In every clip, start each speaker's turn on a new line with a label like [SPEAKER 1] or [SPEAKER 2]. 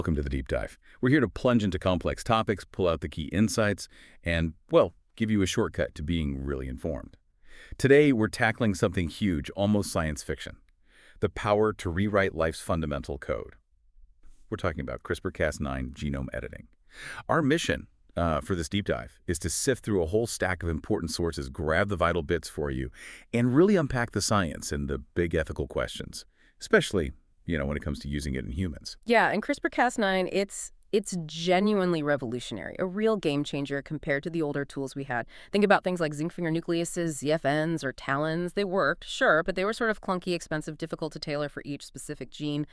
[SPEAKER 1] Welcome to the deep dive. We're here to plunge into complex topics, pull out the key insights, and, well, give you a shortcut to being really informed. Today, we're tackling something huge, almost science fiction: the power to rewrite life's fundamental code. We're talking about CRISPR-Cas9 genome editing. Our mission for this deep dive is to sift through a whole stack of important sources, grab the vital bits for you, and really unpack the science and the big ethical questions, especially, when it comes to using it in humans.
[SPEAKER 2] Yeah, and CRISPR-Cas9, it's genuinely revolutionary, a real game changer compared to the older tools we had. Think about things like zinc finger nucleases, ZFNs, or TALENs. They worked, sure, but they were sort of clunky, expensive, difficult to tailor for each specific gene.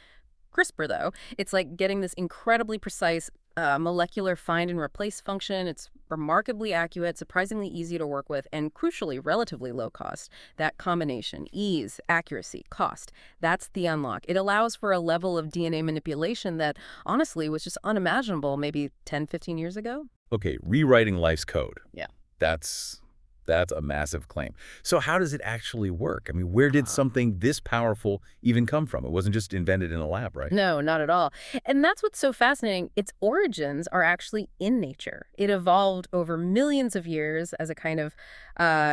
[SPEAKER 2] CRISPR, though, it's like getting this incredibly precise molecular find and replace function. It's remarkably accurate, surprisingly easy to work with, and crucially, relatively low cost. That combination, ease, accuracy, cost, that's the unlock. It allows for a level of DNA manipulation that, honestly, was just unimaginable maybe 10, 15 years ago.
[SPEAKER 1] Okay, rewriting life's code.
[SPEAKER 2] Yeah.
[SPEAKER 1] That's a massive claim. So how does it actually work? I mean, where did something this powerful even come from? It wasn't just invented in a lab, right?
[SPEAKER 2] No, not at all. And that's what's so fascinating. Its origins are actually in nature. It evolved over millions of years as a kind of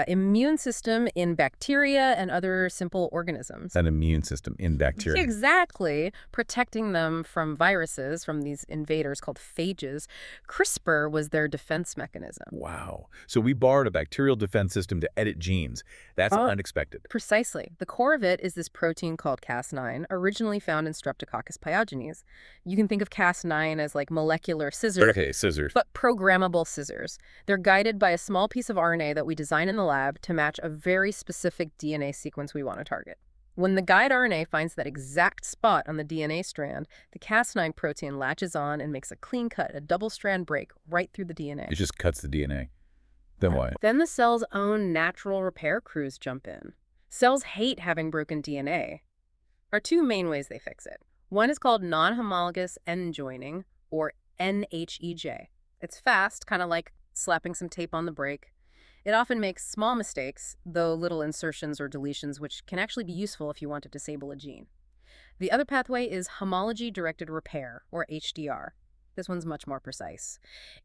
[SPEAKER 2] immune system in bacteria and other simple organisms.
[SPEAKER 1] An immune system in bacteria.
[SPEAKER 2] Exactly, protecting them from viruses, from these invaders called phages. CRISPR was their defense mechanism.
[SPEAKER 1] Wow. So we borrowed a bacterial defense system to edit genes. That's unexpected.
[SPEAKER 2] Precisely. The core of it is this protein called Cas9, originally found in Streptococcus pyogenes. You can think of Cas9 as like molecular scissors.
[SPEAKER 1] Okay, scissors.
[SPEAKER 2] But programmable scissors. They're guided by a small piece of RNA that we design in the lab to match a very specific DNA sequence we want to target. When the guide RNA finds that exact spot on the DNA strand, the Cas9 protein latches on and makes a clean cut, a double-strand break right through the DNA.
[SPEAKER 1] It just cuts the DNA. Then what?
[SPEAKER 2] Then the cell's own natural repair crews jump in. Cells hate having broken DNA. There are two main ways they fix it. One is called non-homologous end joining, or NHEJ. It's fast, kind of like slapping some tape on the brake. It often makes small mistakes, though little insertions or deletions, which can actually be useful if you want to disable a gene. The other pathway is homology-directed repair, or HDR. This one's much more precise.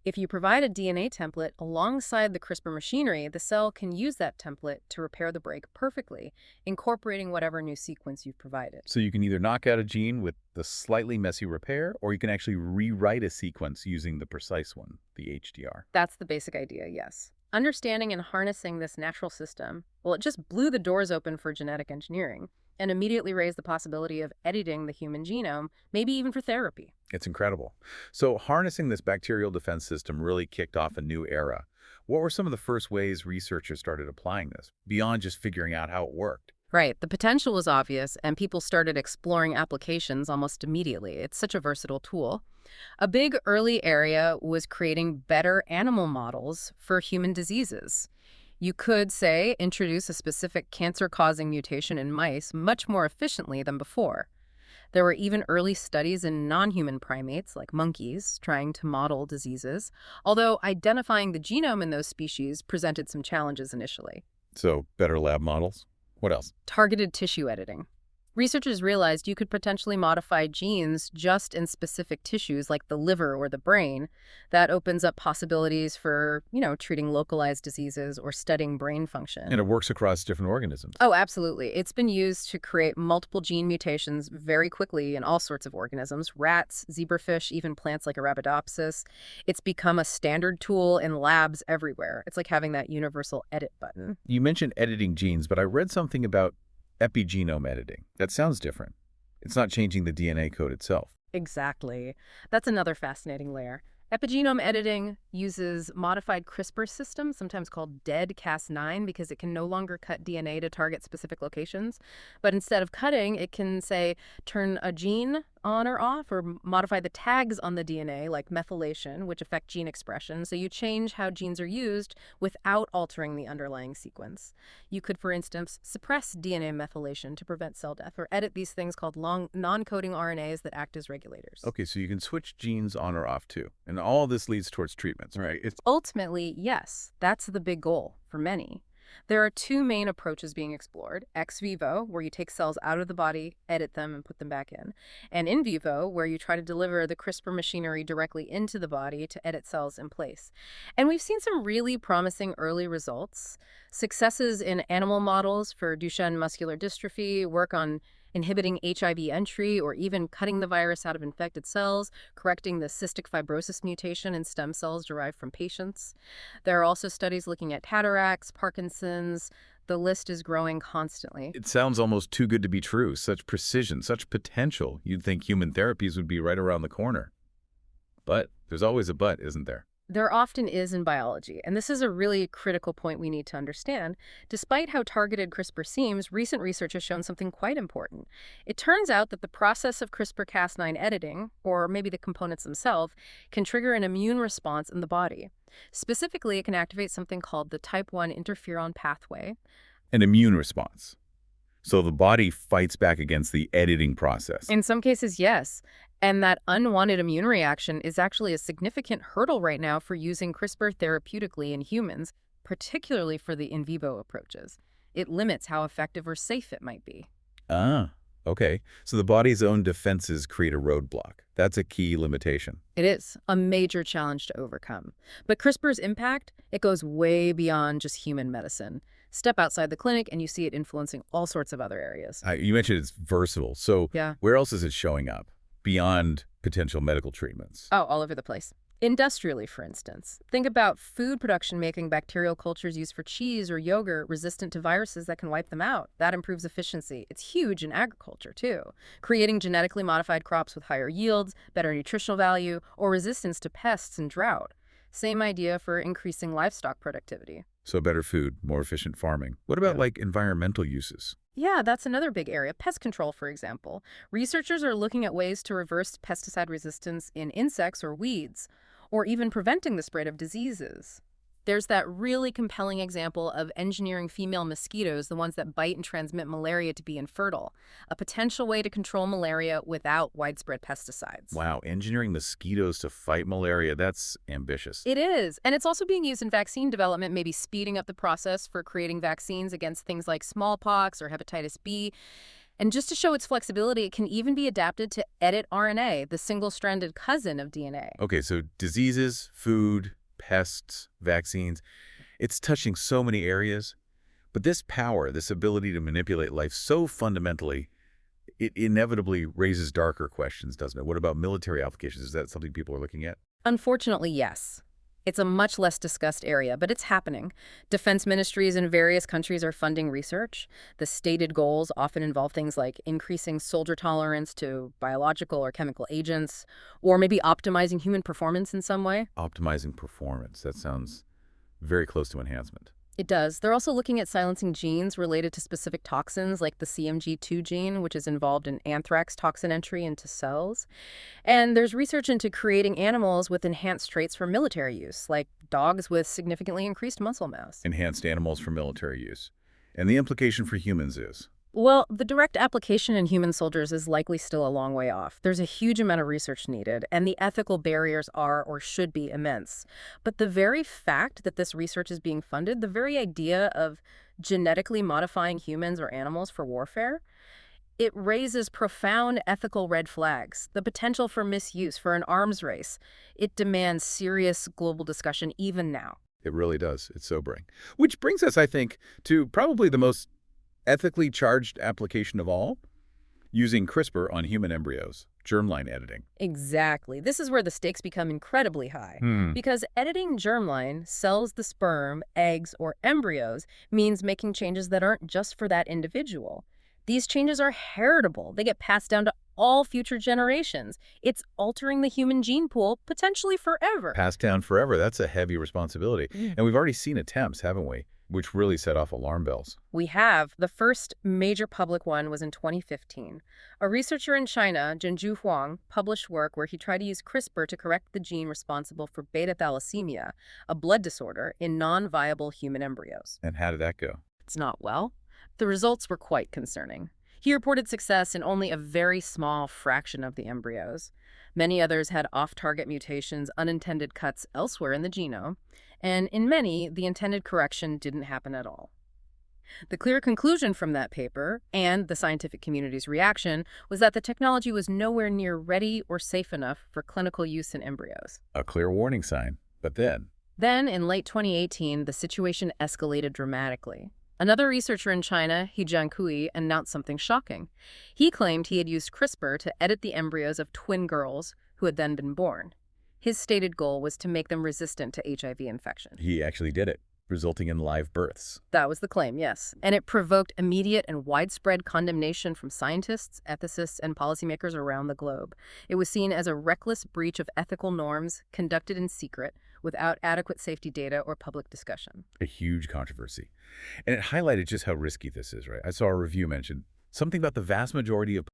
[SPEAKER 2] If you provide a DNA template alongside the CRISPR machinery, the cell can use that template to repair the break perfectly, incorporating whatever new sequence you've provided.
[SPEAKER 1] So you can either knock out a gene with the slightly messy repair, or you can actually rewrite a sequence using the precise one, the HDR.
[SPEAKER 2] That's the basic idea, yes. Understanding and harnessing this natural system, well, it just blew the doors open for genetic engineering and immediately raised the possibility of editing the human genome, maybe even for therapy.
[SPEAKER 1] It's incredible. So harnessing this bacterial defense system really kicked off a new era. What were some of the first ways researchers started applying this, beyond just figuring out how it worked?
[SPEAKER 2] Right. The potential was obvious, and people started exploring applications almost immediately. It's such a versatile tool. A big early area was creating better animal models for human diseases. You could, say, introduce a specific cancer-causing mutation in mice much more efficiently than before. There were even early studies in non-human primates, like monkeys, trying to model diseases, although identifying the genome in those species presented some challenges initially.
[SPEAKER 1] So better lab models? What else?
[SPEAKER 2] Targeted tissue editing. Researchers realized you could potentially modify genes just in specific tissues like the liver or the brain. That opens up possibilities for, treating localized diseases or studying brain function.
[SPEAKER 1] And it works across different organisms.
[SPEAKER 2] Oh, absolutely. It's been used to create multiple gene mutations very quickly in all sorts of organisms: rats, zebrafish, even plants like Arabidopsis. It's become a standard tool in labs everywhere. It's like having that universal edit button.
[SPEAKER 1] You mentioned editing genes, but I read something about epigenome editing. That sounds different. It's not changing the DNA code itself.
[SPEAKER 2] Exactly. That's another fascinating layer. Epigenome editing uses modified CRISPR systems, sometimes called dead Cas9, because it can no longer cut DNA to target specific locations. But instead of cutting, it can, say, turn a gene on or off, or modify the tags on the DNA, like methylation, which affect gene expression. So you change how genes are used without altering the underlying sequence. You could, for instance, suppress DNA methylation to prevent cell death, or edit these things called long non-coding RNAs that act as regulators.
[SPEAKER 1] Okay, so you can switch genes on or off too. And all of this leads towards treatments, right?
[SPEAKER 2] Ultimately, yes, that's the big goal for many. There are two main approaches being explored: ex vivo, where you take cells out of the body, edit them, and put them back in vivo, where you try to deliver the CRISPR machinery directly into the body to edit cells in place. And we've seen some really promising early results. Successes in animal models for Duchenne muscular dystrophy, work on inhibiting HIV entry, or even cutting the virus out of infected cells, correcting the cystic fibrosis mutation in stem cells derived from patients. There are also studies looking at cataracts, Parkinson's. The list is growing constantly.
[SPEAKER 1] It sounds almost too good to be true. Such precision, such potential. You'd think human therapies would be right around the corner. But there's always a but, isn't there?
[SPEAKER 2] There often is in biology, and this is a really critical point we need to understand. Despite how targeted CRISPR seems, recent research has shown something quite important. It turns out that the process of CRISPR Cas9 editing, or maybe the components themselves, can trigger an immune response in the body. Specifically, it can activate something called the type 1 interferon pathway.
[SPEAKER 1] An immune response. So the body fights back against the editing process.
[SPEAKER 2] In some cases, yes. And that unwanted immune reaction is actually a significant hurdle right now for using CRISPR therapeutically in humans, particularly for the in vivo approaches. It limits how effective or safe it might be.
[SPEAKER 1] Ah, okay. So the body's own defenses create a roadblock. That's a key limitation.
[SPEAKER 2] It is a major challenge to overcome. But CRISPR's impact, it goes way beyond just human medicine. Step outside the clinic and you see it influencing all sorts of other areas.
[SPEAKER 1] You mentioned it's versatile. So
[SPEAKER 2] Yeah.
[SPEAKER 1] where else is it showing up beyond potential medical treatments?
[SPEAKER 2] Oh, all over the place. Industrially, for instance. Think about food production making bacterial cultures used for cheese or yogurt resistant to viruses that can wipe them out. That improves efficiency. It's huge in agriculture, too. Creating genetically modified crops with higher yields, better nutritional value, or resistance to pests and drought. Same idea for increasing livestock productivity.
[SPEAKER 1] So better food, more efficient farming. What about like environmental uses?
[SPEAKER 2] Yeah, that's another big area. Pest control, for example. Researchers are looking at ways to reverse pesticide resistance in insects or weeds, or even preventing the spread of diseases. There's that really compelling example of engineering female mosquitoes, the ones that bite and transmit malaria, to be infertile, a potential way to control malaria without widespread pesticides.
[SPEAKER 1] Wow, engineering mosquitoes to fight malaria, that's ambitious.
[SPEAKER 2] It is, and it's also being used in vaccine development, maybe speeding up the process for creating vaccines against things like smallpox or hepatitis B. And just to show its flexibility, it can even be adapted to edit RNA, the single-stranded cousin of DNA.
[SPEAKER 1] Okay, so diseases, food, pests, vaccines, it's touching so many areas. But this power, this ability to manipulate life so fundamentally, it inevitably raises darker questions, doesn't it? What about military applications? Is that something people are looking at?
[SPEAKER 2] Unfortunately, yes. It's a much less discussed area, but it's happening. Defense ministries in various countries are funding research. The stated goals often involve things like increasing soldier tolerance to biological or chemical agents, or maybe optimizing human performance in some way.
[SPEAKER 1] Optimizing performance, that sounds very close to enhancement.
[SPEAKER 2] It does. They're also looking at silencing genes related to specific toxins, like the CMG2 gene, which is involved in anthrax toxin entry into cells. And there's research into creating animals with enhanced traits for military use, like dogs with significantly increased muscle mass.
[SPEAKER 1] Enhanced animals for military use. And the implication for humans is?
[SPEAKER 2] Well, the direct application in human soldiers is likely still a long way off. There's a huge amount of research needed, and the ethical barriers are or should be immense. But the very fact that this research is being funded, the very idea of genetically modifying humans or animals for warfare, it raises profound ethical red flags. The potential for misuse, for an arms race. It demands serious global discussion even now.
[SPEAKER 1] It really does. It's sobering. Which brings us, I think, to probably the most ethically charged application of all, using CRISPR on human embryos, germline editing.
[SPEAKER 2] Exactly. This is where the stakes become incredibly high. Because editing germline, cells, the sperm, eggs, or embryos, means making changes that aren't just for that individual. These changes are heritable. They get passed down to all future generations. It's altering the human gene pool potentially forever.
[SPEAKER 1] Passed down forever. That's a heavy responsibility. And we've already seen attempts, haven't we? Which really set off alarm bells.
[SPEAKER 2] We have. The first major public one was in 2015. A researcher in China, Zhenju Huang, published work where he tried to use CRISPR to correct the gene responsible for beta thalassemia, a blood disorder, in non-viable human embryos.
[SPEAKER 1] And how did that go?
[SPEAKER 2] It's not well. The results were quite concerning. He reported success in only a very small fraction of the embryos. Many others had off-target mutations, unintended cuts elsewhere in the genome, and in many, the intended correction didn't happen at all. The clear conclusion from that paper, and the scientific community's reaction, was that the technology was nowhere near ready or safe enough for clinical use in embryos.
[SPEAKER 1] A clear warning sign. But
[SPEAKER 2] Then, in late 2018, the situation escalated dramatically. Another researcher in China, He Jiankui, announced something shocking. He claimed he had used CRISPR to edit the embryos of twin girls who had then been born. His stated goal was to make them resistant to HIV infection.
[SPEAKER 1] he actually did it, resulting in live births.
[SPEAKER 2] That was the claim, yes. And it provoked immediate and widespread condemnation from scientists, ethicists, and policymakers around the globe. It was seen as a reckless breach of ethical norms conducted in secret without adequate safety data or public discussion.
[SPEAKER 1] A huge controversy. And it highlighted just how risky this is, right? I saw a review mention something about the vast majority of